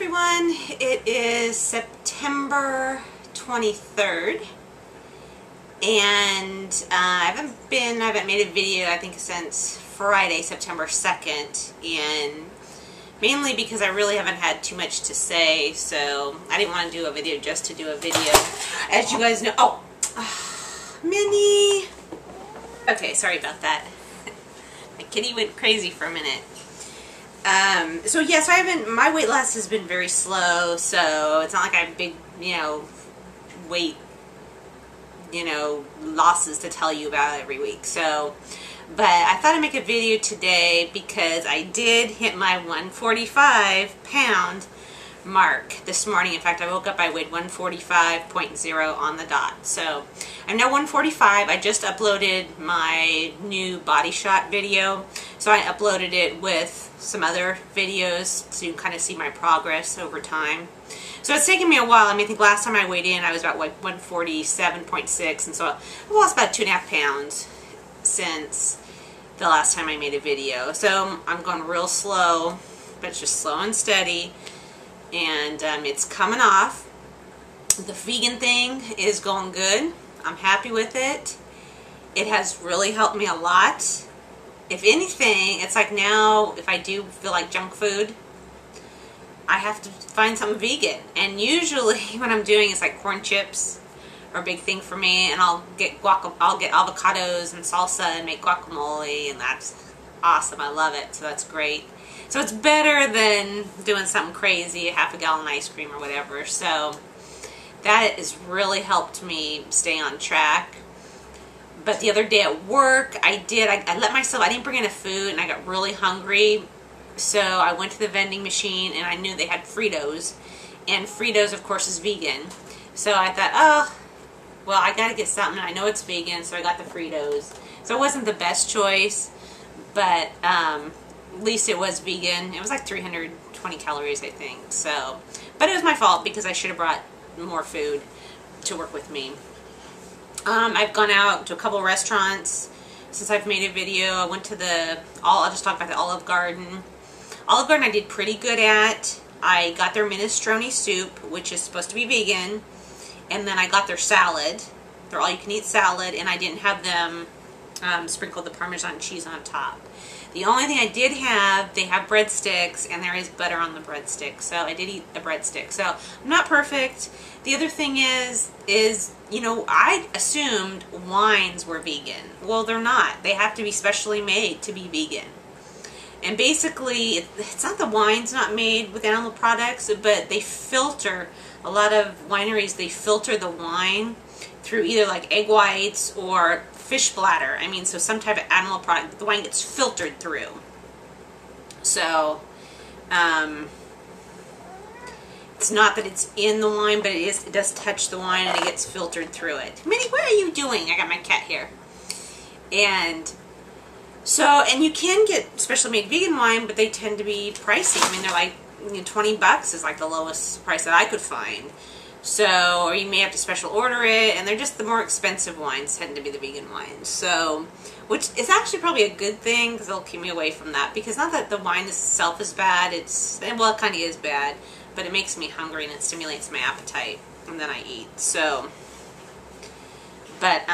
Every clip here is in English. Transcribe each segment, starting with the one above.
everyone, it is September 23rd and I haven't made a video I think since Friday, September 2nd, and mainly because I really haven't had too much to say, so I didn't want to do a video just to do a video. As you guys know, Minnie! Okay, sorry about that. My kitty went crazy for a minute. So yes, my weight loss has been very slow, so it's not like I have big, weight, losses to tell you about every week. So, but I thought I'd make a video today because I did hit my 145-pound mark this morning. In fact, I woke up, I weighed 145.0 on the dot. So I'm now 145. I just uploaded my new body shot video. So I uploaded it with some other videos so you can kind of see my progress over time. So it's taken me a while. I mean, I think last time I weighed in, I was about like 147.6, and so I lost about 2.5 pounds since the last time I made a video. So I'm going real slow, but it's just slow and steady. And it's coming off. The vegan thing is going good. I'm happy with it. It has really helped me a lot. If anything, it's like now if I do feel like junk food, I have to find something vegan. And usually what I'm doing is like corn chips are a big thing for me, and I'll get avocados and salsa and make guacamole, and that's awesome. I love it. So that's great. So it's better than doing something crazy, half a gallon ice cream or whatever. So that has really helped me stay on track. But the other day at work, I let myself, I didn't bring enough food, and I got really hungry. So I went to the vending machine, and I knew they had Fritos. And Fritos, of course, is vegan. So I thought, oh, well, I got to get something. I know it's vegan, so I got the Fritos. So it wasn't the best choice, but at least it was vegan. It was like 320 calories, I think. So, but it was my fault because I should have brought more food to work with me. I've gone out to a couple restaurants since I've made a video. I went to I'll just talk about the Olive Garden. Olive Garden I did pretty good at. I got their minestrone soup, which is supposed to be vegan, and then I got their salad, their all-you-can-eat salad, and I didn't have them sprinkle the Parmesan cheese on top. The only thing I did have, they have breadsticks, and there is butter on the breadstick, so I did eat the breadstick. So I'm not perfect. The other thing is I assumed wines were vegan. Well, they're not. They have to be specially made to be vegan. And basically, it's not the wine's not made with animal products, but they filter, a lot of wineries, they filter the wine through either like egg whites or fish bladder. I mean, so some type of animal product, the wine gets filtered through. So, it's not that it's in the wine, but it does touch the wine and it gets filtered through it. Minnie, what are you doing? I got my cat here. And so, and you can get specially made vegan wine, but they tend to be pricey. I mean, they're like, $20 is like the lowest price that I could find. So, or you may have to special order it, and they're just the more expensive wines tend to be the vegan wines. So, which is actually probably a good thing because they'll keep me away from that. Because not that the wine itself is bad, well, it kind of is bad, but it makes me hungry and it stimulates my appetite, and then I eat. So, but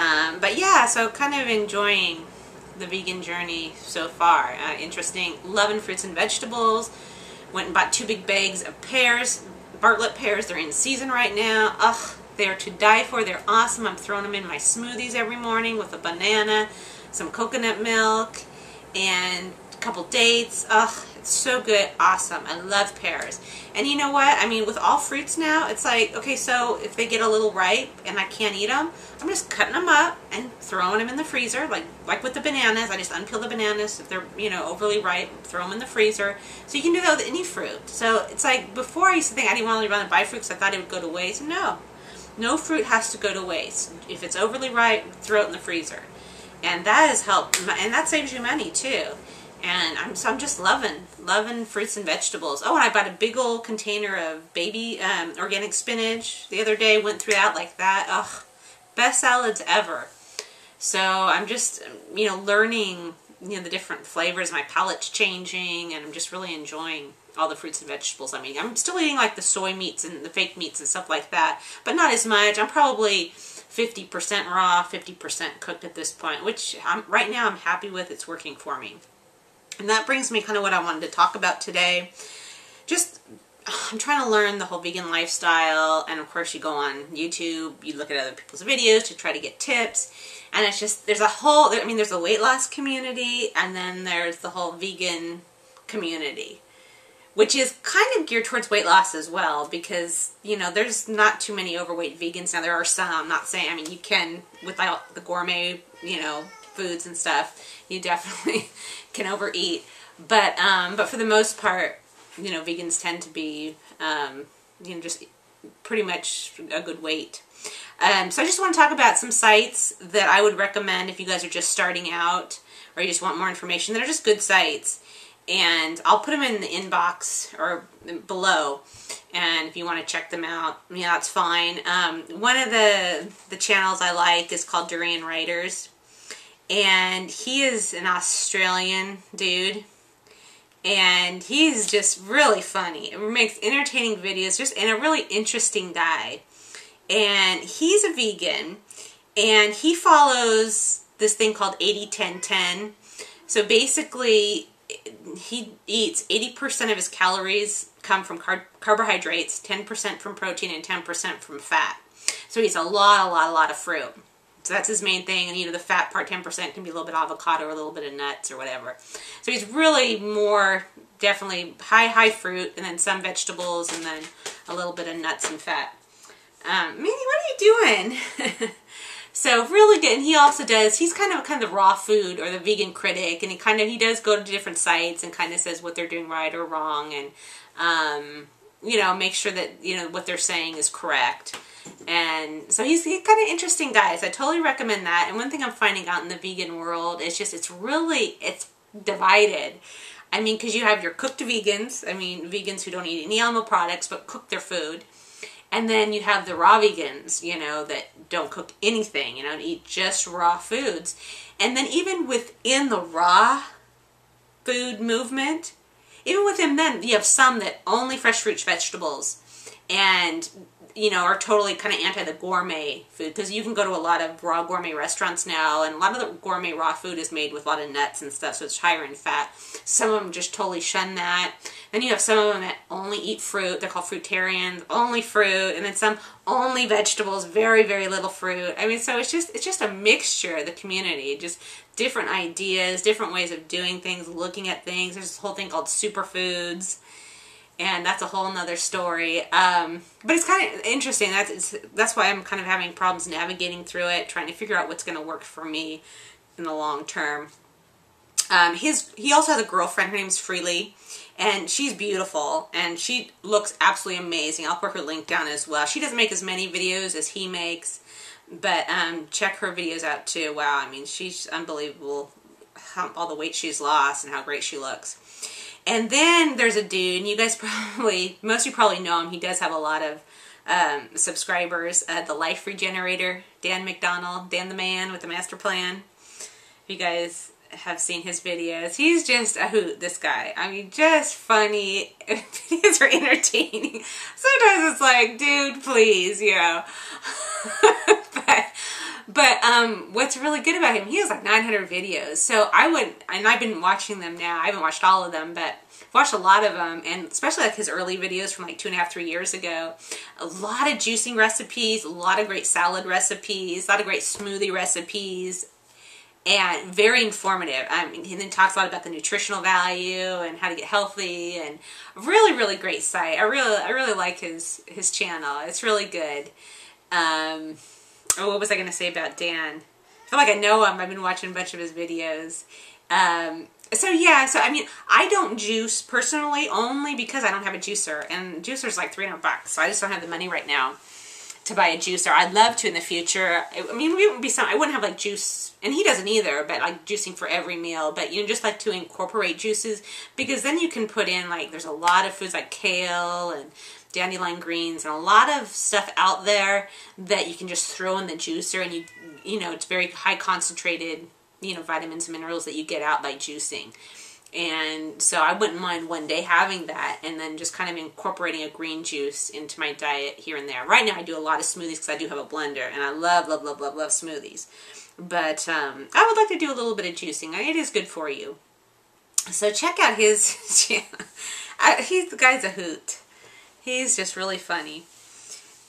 yeah, so kind of enjoying the vegan journey so far. Interesting. Loving fruits and vegetables. Went and bought 2 big bags of pears. Bartlett pears, they're in season right now. Ugh, they're to die for. They're awesome. I'm throwing them in my smoothies every morning with a banana, some coconut milk, and a couple dates. Ugh, it's so good. Awesome. I love pears. And you know what? I mean, with all fruits now, it's like, okay, so if they get a little ripe and I can't eat them, I'm just cutting them up and throwing them in the freezer. Like with the bananas, I just unpeel the bananas. If they're, overly ripe, throw them in the freezer. So you can do that with any fruit. So it's like, before I used to think I didn't want to run and buy fruit because I thought it would go to waste. No. No fruit has to go to waste. If it's overly ripe, throw it in the freezer. And that has helped, and that saves you money too. And I'm just loving fruits and vegetables. Oh, and I bought a big old container of baby organic spinach the other day. Went through that like that. Ugh, best salads ever. So I'm just, learning you know, the different flavors. My palate's changing, and I'm just really enjoying all the fruits and vegetables. I mean, I'm still eating like the soy meats and the fake meats and stuff like that, but not as much. I'm probably 50% raw, 50% cooked at this point, which right now I'm happy with. It's working for me. And that brings me kind of what I wanted to talk about today. Just, I'm trying to learn the whole vegan lifestyle, and of course you go on YouTube, you look at other people's videos to try to get tips, and it's just, there's a whole, I mean, there's a weight loss community, and then there's the whole vegan community, which is kind of geared towards weight loss as well, because, you know, there's not too many overweight vegans. Now, there are some, I'm not saying, I mean, you can, with the gourmet, you know, foods and stuff, you definitely can overeat, but for the most part, you know, vegans tend to be, you know, just pretty much a good weight. So I just want to talk about some sites that I would recommend if you guys are just starting out, or you just want more information. That are just good sites. And I'll put them in the inbox or below, and if you want to check them out, yeah, that's fine. One of the channels I like is called Durian Writers, and he is an Australian dude, and he's just really funny. It makes entertaining videos, just, and a really interesting guy. And he's a vegan, and he follows this thing called 80-10-10. So basically, he eats 80% of his calories come from carbohydrates, 10% from protein, and 10% from fat. So he eats a lot of fruit. So that's his main thing. And, you know, the fat part, 10%, can be a little bit of avocado or a little bit of nuts or whatever. So he's really more, definitely high fruit, and then some vegetables, and then a little bit of nuts and fat. Manny, what are you doing? So really good. And he also does, he's kind of the raw food, or the vegan critic, and he does go to different sites and kind of says what they're doing right or wrong, and you know, make sure that, you know, what they're saying is correct. And so he's kind of interesting guy, so I totally recommend that. And one thing I'm finding out in the vegan world is just, it's divided. I mean, because you have your cooked vegans, I mean, vegans who don't eat any animal products but cook their food. And then you have the raw vegans, you know, that don't cook anything, you know, and eat just raw foods. And then even within the raw food movement, even within them, you have some that only fresh fruits, vegetables, and, you know, are totally kind of anti the gourmet food, because you can go to a lot of raw gourmet restaurants now, and a lot of the gourmet raw food is made with a lot of nuts and stuff, so it's higher in fat. Some of them just totally shun that. Then you have some of them that only eat fruit. They're called fruitarians, only fruit, and then some only vegetables, very little fruit. I mean, so it's just a mixture of the community, just different ideas, different ways of doing things, looking at things. There's this whole thing called superfoods, and that's a whole nother story. But it's kind of interesting. That's why I'm kind of having problems navigating through it, trying to figure out what's going to work for me in the long term. He also has a girlfriend. Her name's Freely, and she's beautiful, and she looks absolutely amazing. I'll put her link down as well. She doesn't make as many videos as he makes, but check her videos out too. Wow, I mean, she's unbelievable, all the weight she's lost and how great she looks. And then there's a dude, and you guys probably, most of you probably know him. He does have a lot of subscribers. The Life Regenerator, Dan McDonald, Dan the Man with the Master Plan. If you guys have seen his videos, he's just a hoot, this guy. I mean, just funny. Videos are entertaining. Sometimes it's like, dude, please, you know. but what's really good about him, he has like 900 videos. So and I've been watching them now. I haven't watched all of them, but I've watched a lot of them, and especially like his early videos from like 2.5, 3 years ago. A lot of juicing recipes, a lot of great salad recipes, a lot of great smoothie recipes, and very informative. I mean, he then talks a lot about the nutritional value and how to get healthy, and really great site. I really like his channel. It's really good. Oh, what was I going to say about Dan? I feel like I know him. I've been watching a bunch of his videos. So yeah, so I mean, I don't juice personally, only because I don't have a juicer, and juicer's like $300, so I just don't have the money right now to buy a juicer. I'd love to in the future. I mean, I wouldn't have like juice, and he doesn't either, but like juicing for every meal. But you know, just like to incorporate juices, because then you can put in like, there's a lot of foods like kale and dandelion greens and a lot of stuff out there that you can just throw in the juicer, and you know, it's very high concentrated vitamins and minerals that you get out by juicing. And so I wouldn't mind one day having that and then just kind of incorporating a green juice into my diet here and there. Right now I do a lot of smoothies because I do have a blender, and I love, love, love, love, love smoothies. But I would like to do a little bit of juicing. It is good for you. So check out his channel. The guy's a hoot. He's just really funny.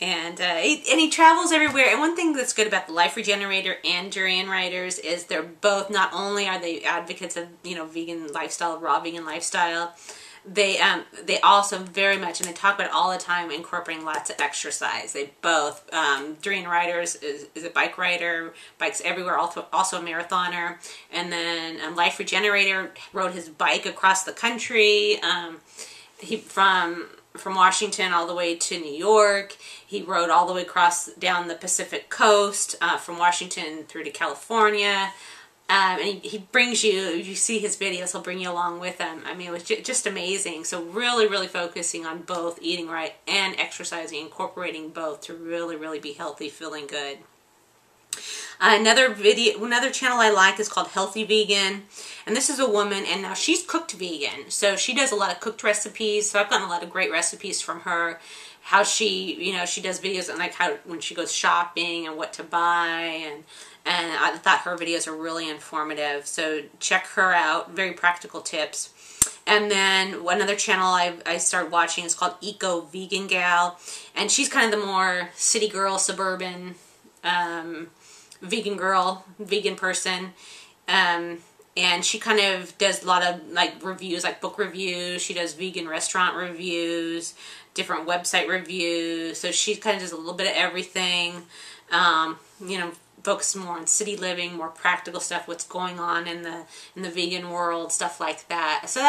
And he travels everywhere. And one thing that's good about the Life Regenerator and Durian Writers is they're both, not only are they advocates of, vegan lifestyle, raw vegan lifestyle, they also very much, and they talk about it all the time, incorporating lots of exercise. They both, Durian Writers is a bike rider, bikes everywhere, also a marathoner. And then Life Regenerator rode his bike across the country. From Washington all the way to New York. He rode all the way down the Pacific coast, from Washington through to California. And he brings you, if you see his videos, he'll bring you along with him. I mean, it was just amazing. So really, really focusing on both eating right and exercising, incorporating both to really, really be healthy, feeling good. Another channel I like is called Healthy Vegan, and this is a woman, and now she's cooked vegan, so she does a lot of cooked recipes. So I've gotten a lot of great recipes from her. How she does videos on like how when she goes shopping and what to buy, and I thought her videos are really informative. So check her out. Very practical tips. And then another channel I started watching is called Eco Vegan Gal, and she's kind of the more city girl, suburban. Vegan person, and she kind of does a lot of like reviews, like book reviews. She does vegan restaurant reviews, different website reviews. So she kind of does a little bit of everything. Focus more on city living, more practical stuff, what's going on in the vegan world, stuff like that. So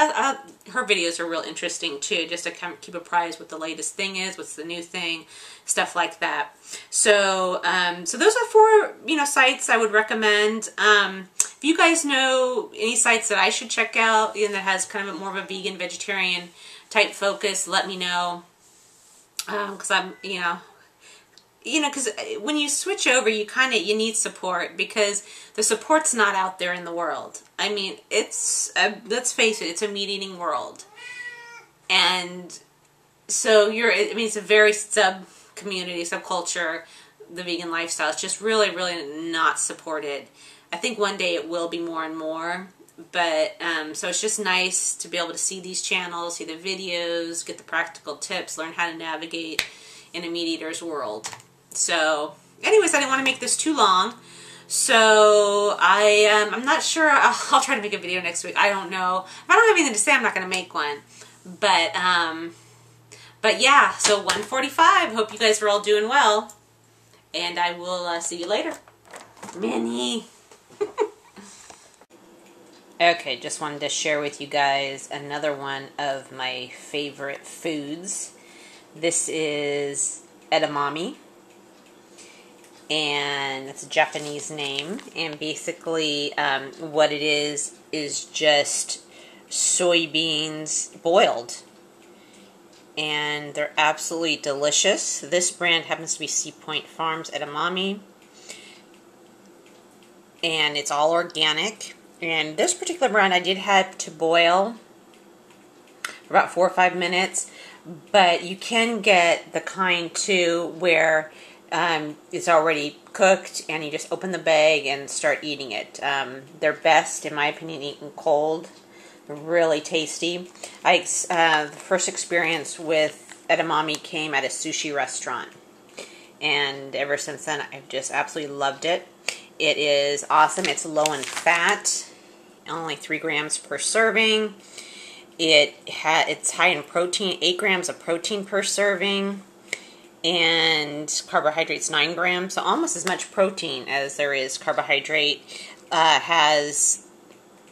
her videos are real interesting too, just to kind of keep apprised what the latest thing is, what's the new thing, stuff like that. So so those are 4 sites I would recommend. If you guys know any sites that I should check out that has kind of more of a vegan, vegetarian type focus, let me know. Because I'm because when you switch over, you need support, because the support's not out there in the world. I mean, let's face it, it's a meat-eating world. And so it's a very sub-community, subculture, the vegan lifestyle. It's just really, really not supported. I think one day it will be more and more. But, so it's just nice to be able to see these channels, see the videos, get the practical tips, learn how to navigate in a meat eater's world. So, anyways, I didn't want to make this too long. So, I'm not sure. I'll try to make a video next week. I don't know. If I don't have anything to say, I'm not going to make one. But yeah, so 1:45. Hope you guys are all doing well. And I will see you later. Minnie. Okay, just wanted to share with you guys another one of my favorite foods. This is edamame. And it's a Japanese name, and basically what it is just soybeans boiled, and they're absolutely delicious. This brand happens to be Sea Point Farms edamame, and it's all organic. And this particular brand I did have to boil for about 4 or 5 minutes, but you can get the kind too where it's already cooked and you just open the bag and start eating it. They're best, in my opinion, eaten cold. They're really tasty. The first experience with edamame came at a sushi restaurant, and ever since then I've just absolutely loved it. It is awesome. It's low in fat, only 3 grams per serving. It's high in protein, 8 grams of protein per serving. And carbohydrates 9 grams, so almost as much protein as there is carbohydrate. Has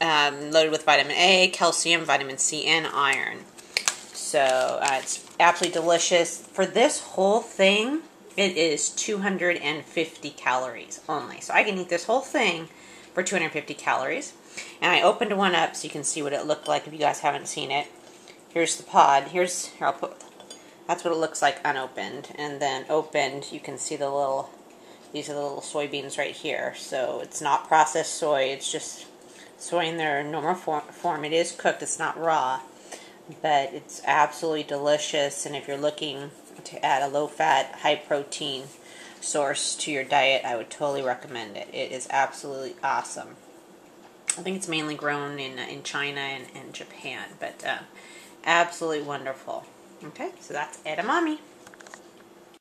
loaded with vitamin A, calcium, vitamin C, and iron. So it's absolutely delicious. For this whole thing, it is 250 calories only. So I can eat this whole thing for 250 calories. And I opened one up so you can see what it looked like if you guys haven't seen it. Here's the pod. Here I'll put. That's what it looks like unopened. And then opened, you can see the little These are the little soybeans right here. So it's not processed soy. It's just soy in their normal form. It is cooked. It's not raw. But it's absolutely delicious. And if you're looking to add a low-fat, high-protein source to your diet, I would totally recommend it. It is absolutely awesome. I think it's mainly grown in China and Japan. But absolutely wonderful. Okay, so that's edamame.